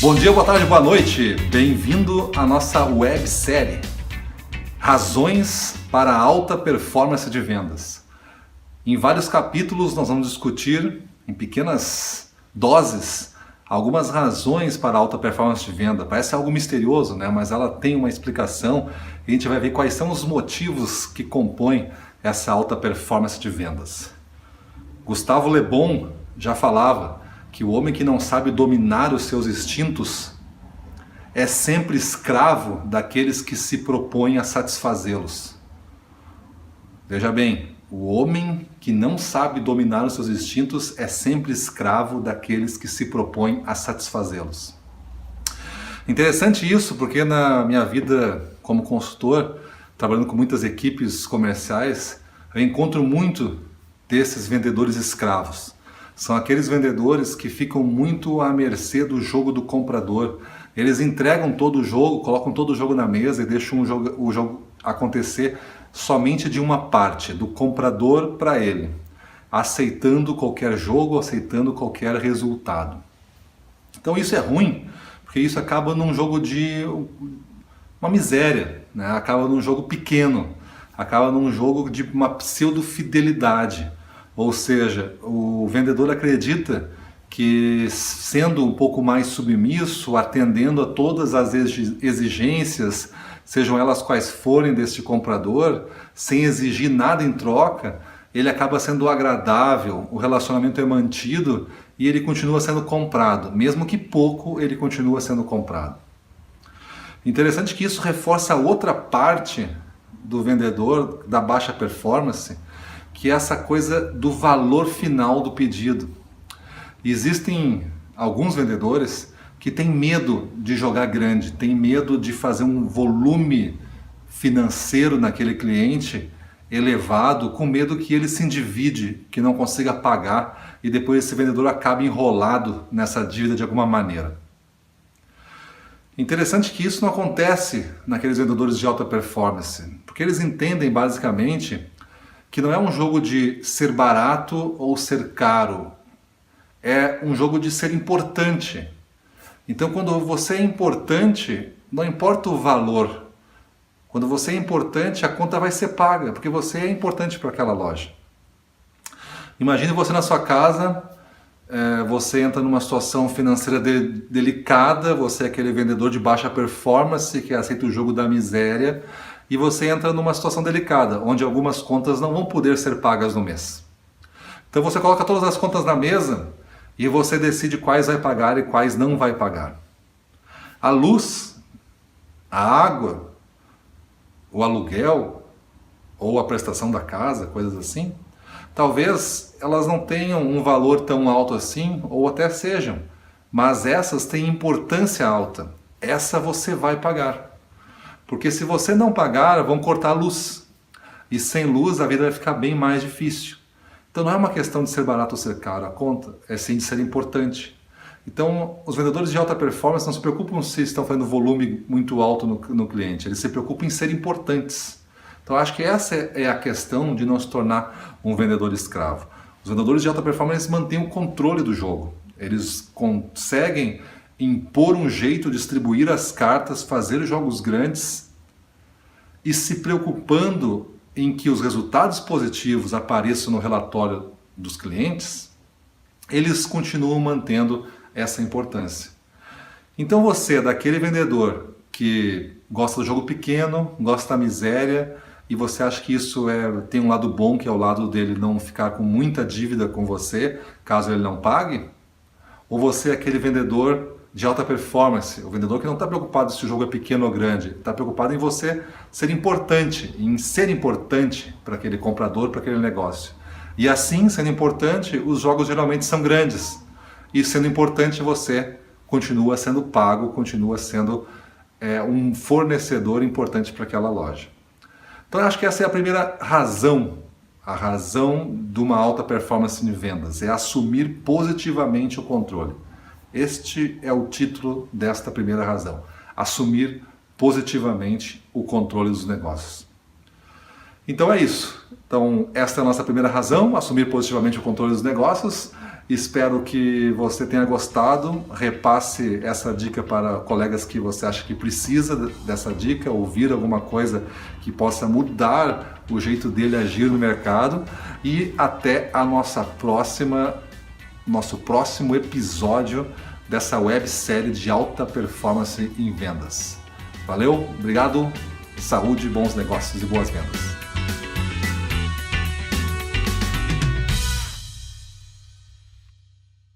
Bom dia, boa tarde, boa noite. Bem-vindo à nossa websérie Razões para a Alta Performance de Vendas. Em vários capítulos nós vamos discutir, em pequenas doses, algumas razões para a alta performance de venda. Parece algo misterioso, né? Mas ela tem uma explicação e a gente vai ver quais são os motivos que compõem essa alta performance de vendas. Gustavo Le Bon já falava que o homem que não sabe dominar os seus instintos é sempre escravo daqueles que se propõem a satisfazê-los. Veja bem, o homem que não sabe dominar os seus instintos é sempre escravo daqueles que se propõem a satisfazê-los. Interessante isso, porque na minha vida como consultor, trabalhando com muitas equipes comerciais, eu encontro muito desses vendedores escravos. São aqueles vendedores que ficam muito à mercê do jogo do comprador. Eles entregam todo o jogo, colocam todo o jogo na mesa e deixam o jogo acontecer somente de uma parte, do comprador para ele, aceitando qualquer jogo, aceitando qualquer resultado. Então isso é ruim, porque isso acaba num jogo de uma miséria, né? Acaba num jogo pequeno, acaba num jogo de uma pseudo-fidelidade. Ou seja, o vendedor acredita que sendo um pouco mais submisso, atendendo a todas as exigências, sejam elas quais forem deste comprador, sem exigir nada em troca, ele acaba sendo agradável, o relacionamento é mantido e ele continua sendo comprado. Mesmo que pouco, ele continua sendo comprado. Interessante que isso reforça a outra parte do vendedor da baixa performance, que é essa coisa do valor final do pedido. Existem alguns vendedores que têm medo de jogar grande, têm medo de fazer um volume financeiro naquele cliente elevado, com medo que ele se endivide, que não consiga pagar e depois esse vendedor acabe enrolado nessa dívida de alguma maneira. Interessante que isso não acontece naqueles vendedores de alta performance, porque eles entendem basicamente que não é um jogo de ser barato ou ser caro, é um jogo de ser importante. Então quando você é importante, não importa o valor. Quando você é importante, a conta vai ser paga, porque você é importante para aquela loja. Imagine você na sua casa, você entra numa situação financeira delicada, você é aquele vendedor de baixa performance que aceita o jogo da miséria, e você entra numa situação delicada, onde algumas contas não vão poder ser pagas no mês. Então você coloca todas as contas na mesa e você decide quais vai pagar e quais não vai pagar. A luz, a água, o aluguel ou a prestação da casa, coisas assim, talvez elas não tenham um valor tão alto assim, ou até sejam, mas essas têm importância alta. Essa você vai pagar. Porque se você não pagar, vão cortar a luz. E sem luz a vida vai ficar bem mais difícil. Então não é uma questão de ser barato ou ser caro a conta, é sim de ser importante. Então os vendedores de alta performance não se preocupam se estão fazendo volume muito alto no cliente, eles se preocupam em ser importantes. Então acho que essa é a questão de não se tornar um vendedor escravo. Os vendedores de alta performance mantêm o controle do jogo. Eles conseguem impor um jeito, distribuir as cartas, fazer jogos grandes e se preocupando em que os resultados positivos apareçam no relatório dos clientes, eles continuam mantendo essa importância. Então você é daquele vendedor que gosta do jogo pequeno, gosta da miséria e você acha que isso tem um lado bom, que é o lado dele não ficar com muita dívida com você, caso ele não pague? Ou você é aquele vendedor de alta performance, o vendedor que não está preocupado se o jogo é pequeno ou grande, está preocupado em você ser importante, em ser importante para aquele comprador, para aquele negócio. E assim, sendo importante, os jogos geralmente são grandes. E sendo importante, você continua sendo pago, continua sendo um fornecedor importante para aquela loja. Então eu acho que essa é a primeira razão, a razão de uma alta performance em vendas, é assumir positivamente o controle. Este é o título desta primeira razão, assumir positivamente o controle dos negócios. Então é isso. Então esta é a nossa primeira razão, assumir positivamente o controle dos negócios. Espero que você tenha gostado. Repasse essa dica para colegas que você acha que precisa dessa dica, ouvir alguma coisa que possa mudar o jeito dele agir no mercado. E até a nosso próximo episódio dessa websérie de alta performance em vendas. Valeu, obrigado, saúde, bons negócios e boas vendas.